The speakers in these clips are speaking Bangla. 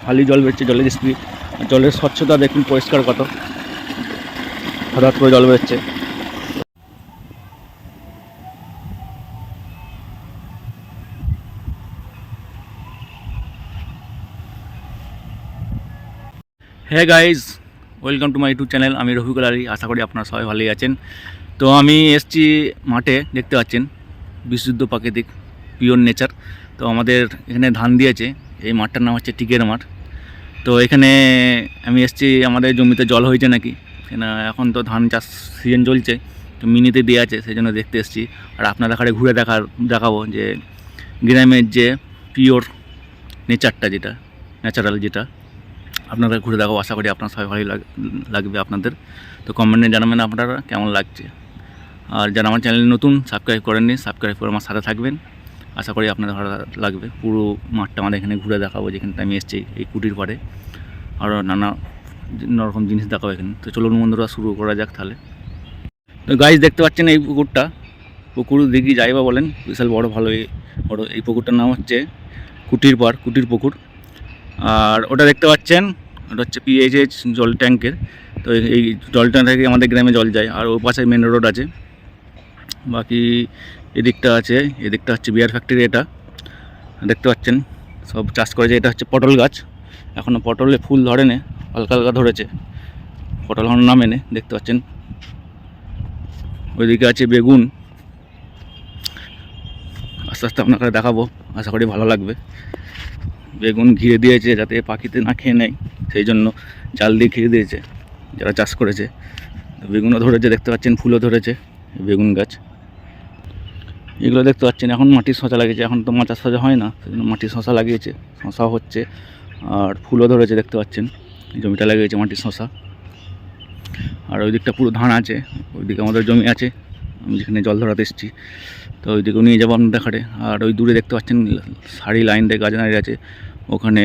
ভালোই জল বেরোচ্ছে, জলের স্পিড, জলের স্বচ্ছতা দেখুন, পরিষ্কার কত, হঠাৎ করে জল বেরোচ্ছে। হ্যাঁ guys, welcome to my YouTube channel. আমি রফিকুল আলী, আশা করি আপনারা সবাই ভালোই আছেন। তো আমি এসছি মাঠে, দেখতে পাচ্ছেন বিশুদ্ধ প্রাকৃতিক পিওর নেচার। তো আমাদের এখানে ধান দিয়েছে, এই মাঠটার নাম হচ্ছে টিকের মাঠ। তো এখানে আমি এসছি, আমাদের জমিতে জল হয়েছে নাকি, এখন তো ধান চাষ সিজন চলছে, তো মিনিতে দিয়ে আছে, সেই জন্য দেখতে এসছি। আর আপনার এখানে ঘুরে দেখাবো যে গ্রামের যে পিওর নেচারটা, যেটা ন্যাচারাল, যেটা আপনারা ঘুরে দেখাবো। আশা করি আপনার সবাই ভালোই লাগবে আপনাদের। তো কমেন্টে জানাবেন আপনারা কেমন লাগছে। আর যারা আমার চ্যানেলে নতুন, সাবস্ক্রাইব করেননি, সাবস্ক্রাইব করে আমার সাথে থাকবেন। আশা করি আপনাদের ভালো লাগবে। পুরো মাঠটা আমাদের এখানে ঘুরে দেখাবো, যেখানটা আমি এসেছি এই কুটির পাড়ে। আরও নানা রকম জিনিস দেখাবো এখানে। তো চলুন বন্ধুরা, শুরু করা যাক তাহলে। তো গাইজ দেখতে পাচ্ছেন এই পুকুরটা, পুকুর দিকে যাই বা বলেন, বিশাল বড়, ভালোই বড়। এই পুকুরটার নাম হচ্ছে কুটির পাড়, কুটির পুকুর। আর ওটা দেখতে পাচ্ছেন, ওটা হচ্ছে পিএইচএস জল ট্যাঙ্কের। তো এই জল ট্যাঙ্ক থেকে আমাদের গ্রামে জল যায়। আর ওর পাশে মেন রোড আছে। বাকি এদিকটা আছে, এদিকটা হচ্ছে বিয়ার ফ্যাক্টরি। এটা দেখতে পাচ্ছেন সব চাষ করেছে। এটা হচ্ছে পটল গাছ, এখনও পটলে ফুল ধরে নে, হালকা হালকা ধরেছে, পটল এখনও নামে নে, দেখতে পাচ্ছেন। ওইদিকে আছে বেগুন, আস্তে আস্তে আপনাকে দেখাবো, আশা করি ভালো লাগবে। বেগুন ঘিরে দিয়েছে যাতে পাখিতে না খেয়ে নেয়, সেই জন্য জাল দিয়ে ঘিরে দিয়েছে যারা চাষ করেছে। বেগুনও ধরেছে, দেখতে পাচ্ছেন, ফুলও ধরেছে বেগুন গাছ। এগুলো দেখতে পাচ্ছেন এখন মাটির শশা লাগিয়েছে, এখন তো মাচার শশা হয় না, সেই জন্য মাটির শশা লাগিয়েছে, শশাও হচ্ছে আর ফুলও ধরেছে, দেখতে পাচ্ছেন। জমিটা লাগিয়েছে মাটির শশা। আর ওই দিকটা পুরো ধান আছে, ওইদিকে আমাদের জমি আছে, আমি যেখানে জল ধরাতে এসেছি। তো ওইদিকেও নিয়ে যাবো আপনার দেখারে। আর ওই দূরে দেখতে পাচ্ছেন সারি লাইন দিয়ে গাছ দাঁড়িয়ে আছে, ওখানে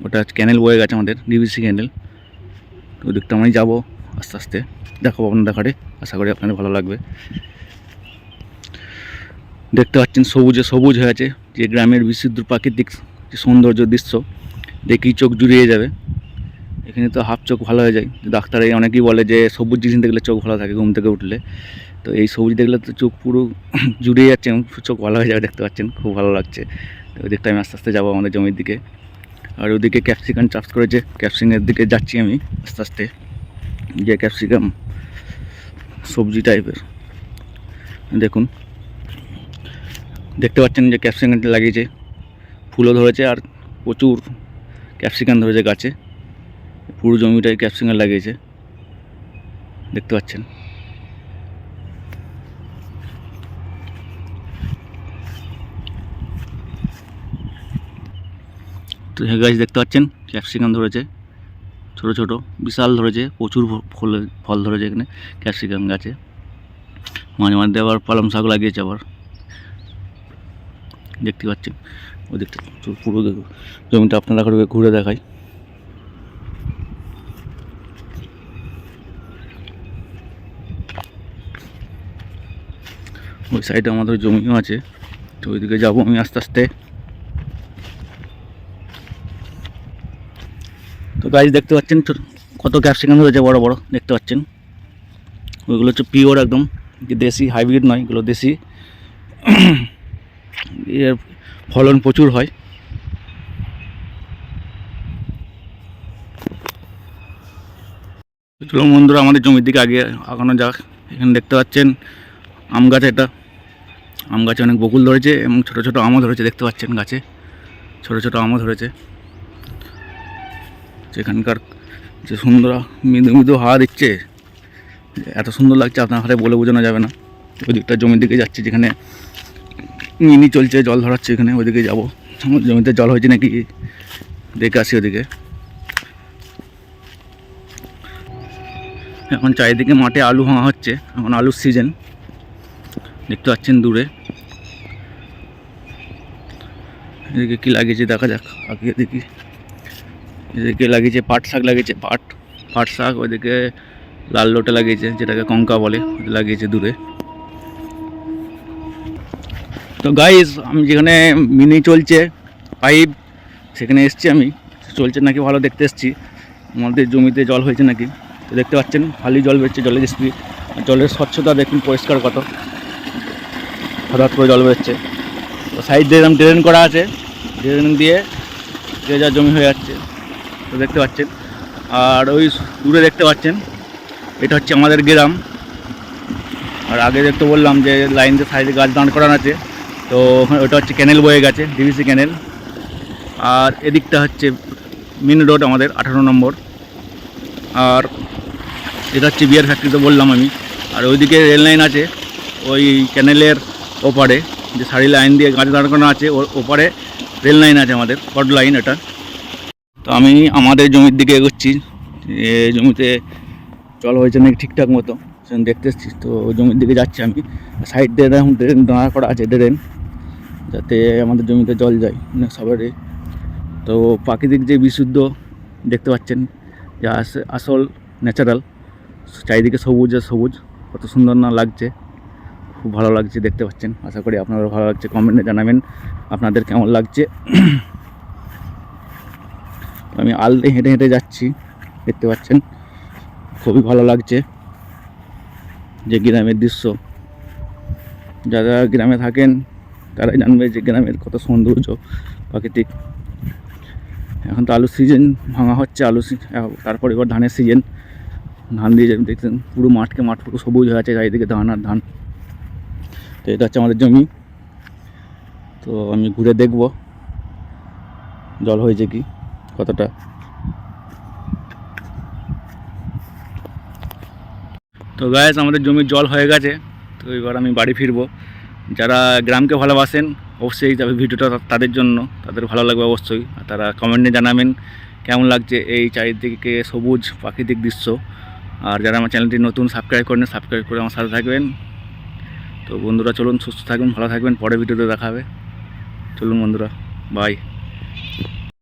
ওটা ক্যানেল বয়ে গেছে আমাদের, ডিভিসি ক্যানেল। তো ওই দিকটা আমি যাবো, আস্তে আস্তে দেখাবো আপনার দেখারে, আশা করি আপনাদের ভালো লাগবে। দেখতে পাচ্ছেন সবুজে সবুজ হয়ে আছে, যে গ্রামের বিশুদ্ধ প্রাকৃতিক যে সৌন্দর্য দৃশ্য, দেখেই চোখ জুড়িয়ে যাবে। এখানে তো হাফ চোখ ভালো হয়ে যায়। ডাক্তার অনেকেই বলে যে সবুজ জিনিস দেখলে চোখ ভালো থাকে ঘুম থেকে উঠলে। তো এই সবুজ দেখলে তো চোখ পুরো জুড়িয়ে যাচ্ছে এবং চোখ ভালো হয়ে যাবে, দেখতে পাচ্ছেন, খুব ভালো লাগছে। তো ওই দিকটা আমি আস্তে আস্তে যাবো আমাদের জমির দিকে। আর ওদিকে ক্যাপসিকাম চাষ করেছে, ক্যাপসিকামের দিকে যাচ্ছি আমি আস্তে আস্তে। যে ক্যাপসিকাম সবজি টাইপের, দেখুন, দেখতে পাচ্ছেন যে ক্যাপসিকামটা লাগিয়েছে, ফুলও ধরেছে আর প্রচুর ক্যাপসিকাম ধরেছে গাছে। পুরো জমিটাই ক্যাপসিকাম লাগিয়েছে, দেখতে পাচ্ছেন। তো এই গাছ দেখতে পাচ্ছেন ক্যাপসিকাম ধরেছে, ছোটো ছোটো বিশাল ধরেছে, প্রচুর ফল ধরেছে এখানে ক্যাপসিকাম গাছে। মাঝে মাঝে আবার পালং শাক লাগিয়েছে আবার, দেখতে পাচ্ছেন। ওই দিকটা পুরো জমিটা আপনারা ঘুরে দেখাই। ওই সাইডে আমাদের জমিও আছে, তো ওইদিকে যাবো আমি আস্তে আস্তে। তো গাছ দেখতে পাচ্ছেন কত ক্যাপসিকাম ধরেছে, বড় বড়, দেখতে পাচ্ছেন। ওইগুলো হচ্ছে পিওর একদম, দেশি, হাইব্রিড নয়, এগুলো দেশি। এর ফলন প্রচুর হয়। চলুন বন্ধুরা, আমাদের জমির দিকে আগে আগানো যাক। এখানে দেখতে পাচ্ছেন আম গাছ, এটা আম গাছে অনেক বকুল ধরেছে এবং ছোটো ছোটো আমও ধরেছে, দেখতে পাচ্ছেন গাছে ছোটো ছোটো আমও ধরেছে। যেখানকার যে সুন্দর মৃদু মৃদু হাওয়া দিচ্ছে, এত সুন্দর লাগছে আপনার হাতে বলে বোঝানো যাবে না। ওই দিকটা জমির দিকে যাচ্ছি, যেখানে মিনি চলছে, জল ধরাচ্ছে এখানে, ওইদিকে যাবো। আমার জমিতে জল হয়েছে নাকি দেখে আসি ওদিকে। এখন চারিদিকে মাঠে আলু ভাঙা হচ্ছে, এখন আলুর সিজন, দেখতে পাচ্ছেন দূরে। এদিকে কী লাগিয়েছে দেখা যাক আগে দেখি। এদিকে লাগিয়েছে পাট শাক, লাগিয়েছে পাট শাক। ওইদিকে লাল লোটে লাগিয়েছে, যেটাকে কঙ্কা বলে, লাগিয়েছে দূরে। তো গাইস, আমি যেখানে মিনি চলছে পাইপ, সেখানে এসছি আমি, চলছে নাকি ভালো দেখতে এসেছি, আমাদের জমিতে জল হয়েছে নাকি। তো দেখতে পাচ্ছেন খালি জল বেরোচ্ছে, জলের স্পিড, জলের স্বচ্ছতা দেখুন পরিষ্কার কত, হঠাৎ করে জল বেরোচ্ছে। তো সাইড দিয়ে এরকম ড্রেন করা আছে, ড্রেন দিয়ে যে যা জমি হয়ে যাচ্ছে তো দেখতে পাচ্ছেন। আর ওই দূরে দেখতে পাচ্ছেন এটা হচ্ছে আমাদের গ্রাম। আর আগে দেখতে বললাম যে লাইন দিয়ে সাইডে গাছ দাঁড় করানো আছে, তো ওটা হচ্ছে ক্যানেল বয়ে গেছে, ডিভিসি ক্যানেল। আর এদিকটা হচ্ছে মেন রোড আমাদের 18 নম্বর। আর এটা হচ্ছে বিয়ার ফ্যাক্টরি, তো বললাম আমি। আর ওইদিকে রেল লাইন আছে, ওই ক্যানেলের ওপারে যে সারি লাইন দিয়ে গাছ দাঁড় করানো আছে ওর ওপারে রেল লাইন আছে আমাদের, কড লাইন এটা। তো আমি আমাদের জমির দিকে এগোচ্ছি, জমিতে জল হয়েছে নাকি ঠিকঠাক মতো সেখানে দেখতে এসেছি। তো জমির দিকে যাচ্ছি আমি, সাইড দিয়ে এখন ড্রেন দাঁড়া করা আছে, ড্রেন যাতে আমাদের জমিতে জল যায় সবারই। তো প্রাকৃতিক যে বিশুদ্ধ দেখতে পাচ্ছেন, যা আসল ন্যাচারাল, চারিদিকে সবুজ আর সবুজ, কত সুন্দর না লাগছে, খুব ভালো লাগছে দেখতে পাচ্ছেন। আশা করি আপনারও ভালো লাগছে, কমেন্টে জানাবেন আপনাদের কেমন লাগছে। আমি আলতে হেঁটে হেঁটে যাচ্ছি, দেখতে পাচ্ছেন খুবই ভালো লাগছে যে গ্রামের দৃশ্য। যারা গ্রামে থাকেন তারাই জানবে যে গ্রামের কত সৌন্দর্য প্রাকৃতিক। এখন তো আলুর সিজন ভাঙা হচ্ছে, তারপরে এবার ধানের সিজন, ধান দিয়ে দেখছেন পুরো মাঠ পুরো সবুজ হয়ে আছে, চারিদিকে ধান আর ধান। তো এটা হচ্ছে আমাদের জমি। তো আমি ঘুরে দেখব জল হয়েছে কি কতটা। তো গাইস আমাদের জমির জল হয়ে গেছে, তো এবার আমি বাড়ি ফিরবো। যারা গ্রামকে ভালোবাসেন অবশ্যই যাবে ভিডিওটা তাদের জন্য, তাদের ভালো লাগবে অবশ্যই। আর তারা কমেন্টে জানাবেন কেমন লাগছে এই চারিদিকে সবুজ প্রাকৃতিক দৃশ্য। আর যারা আমার চ্যানেলটি নতুন সাবস্ক্রাইব করেন, সাবস্ক্রাইব করে আমার সাথে থাকবেন। তো বন্ধুরা চলুন, সুস্থ থাকবেন, ভালো থাকবেন, পরে ভিডিওতে দেখা হবে। চলুন বন্ধুরা, বাই।